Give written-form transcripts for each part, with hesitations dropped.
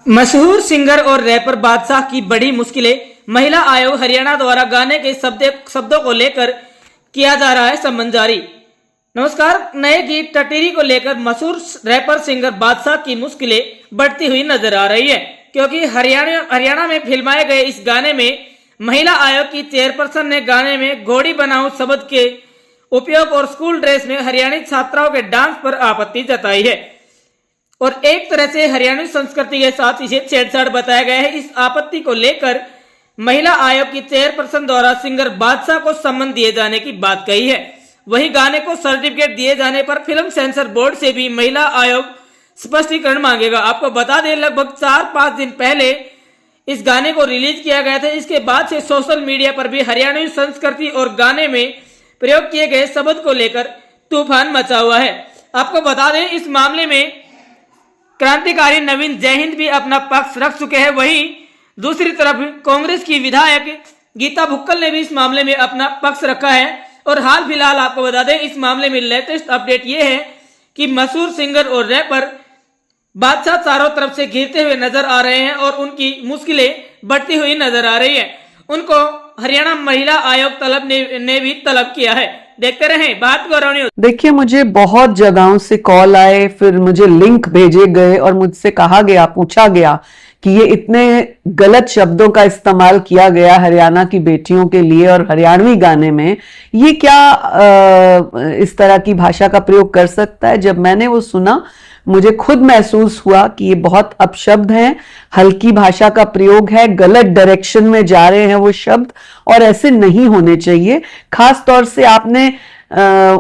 मशहूर सिंगर और रैपर बादशाह की बड़ी मुश्किलें। महिला आयोग हरियाणा द्वारा गाने के शब्दों को लेकर किया जा रहा है संबंध जारी। नमस्कार। नए गीत टटीरी को लेकर मशहूर रैपर सिंगर बादशाह की मुश्किलें बढ़ती हुई नजर आ रही है, क्योंकि हरियाणा में फिल्माए गए इस गाने में महिला आयोग की चेयरपर्सन ने गाने में घोड़ी बनाऊं शब्द के उपयोग और स्कूल ड्रेस में हरियाणी छात्राओं के डांस पर आपत्ति जताई है और एक तरह से हरियाणवी संस्कृति के साथ इसे छेड़छाड़ बताया गया है। इस आपत्ति को लेकर महिला आयोग की चेयरपर्सन द्वारा सिंगर बादशाह को सम्मन दिए जाने की बात कही है। वहीं गाने को सर्टिफिकेट दिए जाने पर फिल्म सेंसर बोर्ड से भी महिला आयोग स्पष्टीकरण मांगेगा। आपको बता दें, लगभग 4-5 दिन पहले इस गाने को रिलीज किया गया था। इसके बाद से सोशल मीडिया पर भी हरियाणवी संस्कृति और गाने में प्रयोग किए गए शब्द को लेकर तूफान मचा हुआ है। आपको बता दें, इस मामले में क्रांतिकारी नवीन जयहिंद भी अपना पक्ष रख चुके हैं। वहीं दूसरी तरफ कांग्रेस की विधायक गीता भुक्कल ने भी इस मामले में अपना पक्ष रखा है। और हाल फिलहाल आपको बता दें, इस मामले में लेटेस्ट अपडेट ये है कि मशहूर सिंगर और रैपर बादशाह चारों तरफ से घिरते हुए नजर आ रहे हैं और उनकी मुश्किलें बढ़ती हुई नजर आ रही है। उनको हरियाणा महिला आयोग ने भी तलब किया है। देखते रहें भारत गौरव न्यूज। देखिए, मुझे बहुत जगहों से कॉल आए, फिर मुझे लिंक भेजे गए और मुझसे कहा गया, पूछा गया कि ये इतने गलत शब्दों का इस्तेमाल किया गया हरियाणा की बेटियों के लिए और हरियाणवी गाने में, ये क्या इस तरह की भाषा का प्रयोग कर सकता है। जब मैंने वो सुना, मुझे खुद महसूस हुआ कि ये बहुत अपशब्द हैं, हल्की भाषा का प्रयोग है, गलत डायरेक्शन में जा रहे हैं वो शब्द, और ऐसे नहीं होने चाहिए। खास तौर से आपने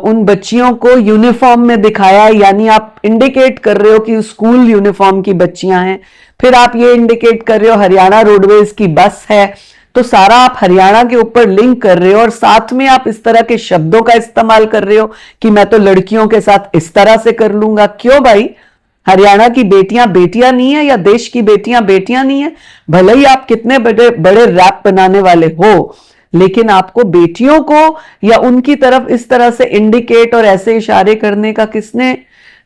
उन बच्चियों को यूनिफॉर्म में दिखाया, यानी आप इंडिकेट कर रहे हो कि स्कूल यूनिफॉर्म की बच्चियां हैं, फिर आप ये इंडिकेट कर रहे हो हरियाणा रोडवेज की बस है, तो सारा आप हरियाणा के ऊपर लिंक कर रहे हो और साथ में आप इस तरह के शब्दों का इस्तेमाल कर रहे हो कि मैं तो लड़कियों के साथ इस तरह से कर लूंगा। क्यों भाई? हरियाणा की बेटियां बेटियां नहीं है या देश की बेटियां बेटियां नहीं है? भले ही आप कितने बड़े बड़े रैप बनाने वाले हो, लेकिन आपको बेटियों को या उनकी तरफ इस तरह से इंडिकेट और ऐसे इशारे करने का किसने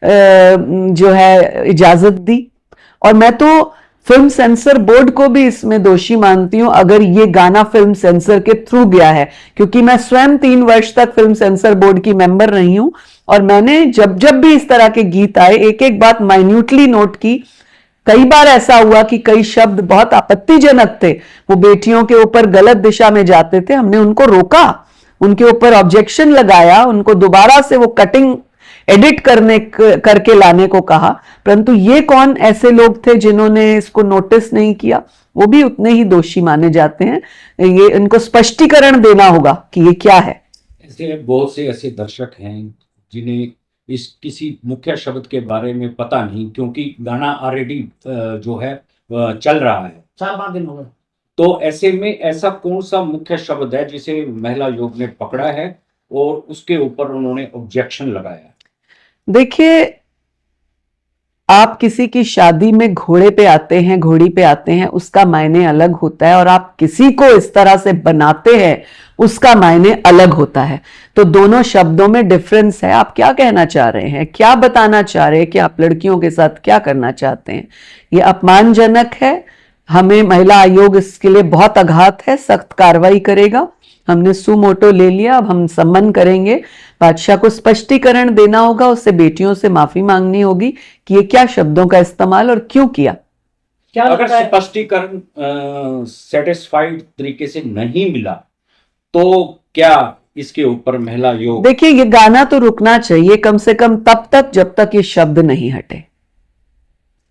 जो है इजाजत दी? और मैं तो फिल्म सेंसर बोर्ड को भी इसमें दोषी मानती हूं अगर ये गाना फिल्म सेंसर के थ्रू गया है, क्योंकि मैं स्वयं 3 वर्ष तक फिल्म सेंसर बोर्ड की मेंबर रही हूं और मैंने जब जब भी इस तरह के गीत आए एक एक बात माइन्यूटली नोट की। कई बार ऐसा हुआ कि कई शब्द बहुत आपत्तिजनक थे, वो बेटियों के ऊपर गलत दिशा में जाते थे, हमने उनको रोका, उनके ऊपर ऑब्जेक्शन लगाया, उनको दोबारा से वो कटिंग एडिट करके लाने को कहा। परंतु ये कौन ऐसे लोग थे जिन्होंने इसको नोटिस नहीं किया? वो भी उतने ही दोषी माने जाते हैं। ये इनको स्पष्टीकरण देना होगा कि ये क्या है। ऐसे बहुत से ऐसे दर्शक हैं जिन्हें इस किसी मुख्य शब्द के बारे में पता नहीं, क्योंकि गाना ऑलरेडी जो है चल रहा है, 4-5 दिन हो गए। तो ऐसे में ऐसा कौन सा मुख्य शब्द है जिसे महिला आयोग ने पकड़ा है और उसके ऊपर उन्होंने ऑब्जेक्शन लगाया? देखिए, आप किसी की शादी में घोड़े पे आते हैं, घोड़ी पे आते हैं, उसका मायने अलग होता है, और आप किसी को इस तरह से बनाते हैं उसका मायने अलग होता है। तो दोनों शब्दों में डिफरेंस है। आप क्या कहना चाह रहे हैं, क्या बताना चाह रहे हैं कि आप लड़कियों के साथ क्या करना चाहते हैं? ये अपमानजनक है। हमें महिला आयोग इसके लिए बहुत आघात है, सख्त कार्रवाई करेगा। हमने सुमोटो ले लिया, अब हम सम्मन करेंगे। बादशाह को स्पष्टीकरण देना होगा, उससे बेटियों से माफी मांगनी होगी कि ये क्या शब्दों का इस्तेमाल और क्यों किया। क्या अगर स्पष्टीकरण सेटिस्फाइड तरीके से नहीं मिला तो क्या इसके ऊपर महिला आयोग? देखिए, ये गाना तो रुकना चाहिए कम से कम तब तक जब तक ये शब्द नहीं हटे।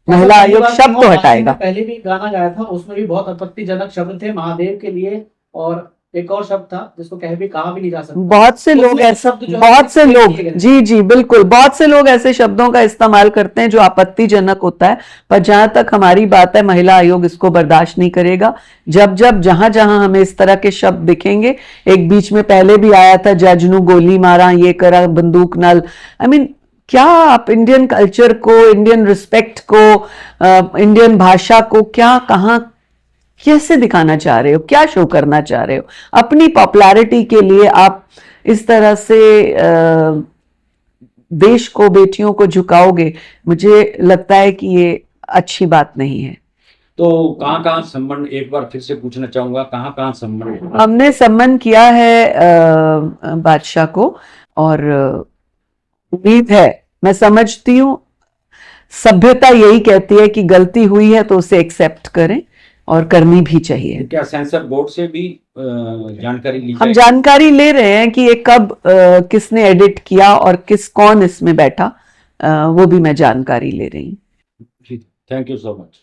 महिला आयोग शब्द तो हटाएगा। पहले भी गाना गाया था, उसमें भी बहुत आपत्तिजनक शब्द थे महादेव के लिए, और एक और शब्द था जिसको कहा भी नहीं जा सकता। बहुत से लोग ऐसा, बहुत से लोग, जी बिल्कुल, बहुत से लोग ऐसे शब्दों का इस्तेमाल करते हैं जो आपत्तिजनक होता है। पर जहां तक हमारी बात है, महिला आयोग इसको बर्दाश्त नहीं करेगा। जब जहां जहां हमें इस तरह के शब्द दिखेंगे, एक बीच में पहले भी आया था, जज नू गोली मारा, ये करा बंदूक नाल। आई मीन, क्या आप इंडियन कल्चर को, इंडियन रिस्पेक्ट को, इंडियन भाषा को क्या, कहां, कैसे दिखाना चाह रहे हो? क्या शो करना चाह रहे हो? अपनी पॉपुलैरिटी के लिए आप इस तरह से देश को, बेटियों को झुकाओगे? मुझे लगता है कि ये अच्छी बात नहीं है। तो कहाँ संबंध, एक बार फिर से पूछना चाहूंगा, कहाँ संबंध? हमने सम्मन किया है बादशाह को, और उम्मीद है, मैं समझती हूँ सभ्यता यही कहती है कि गलती हुई है तो उसे एक्सेप्ट करें, और करनी भी चाहिए। क्या सेंसर बोर्ड से भी जानकारी ली हम जाए? जानकारी ले रहे हैं कि ये कब किसने एडिट किया और कौन इसमें बैठा, वो भी मैं जानकारी ले रही हूँ। Thank you so much.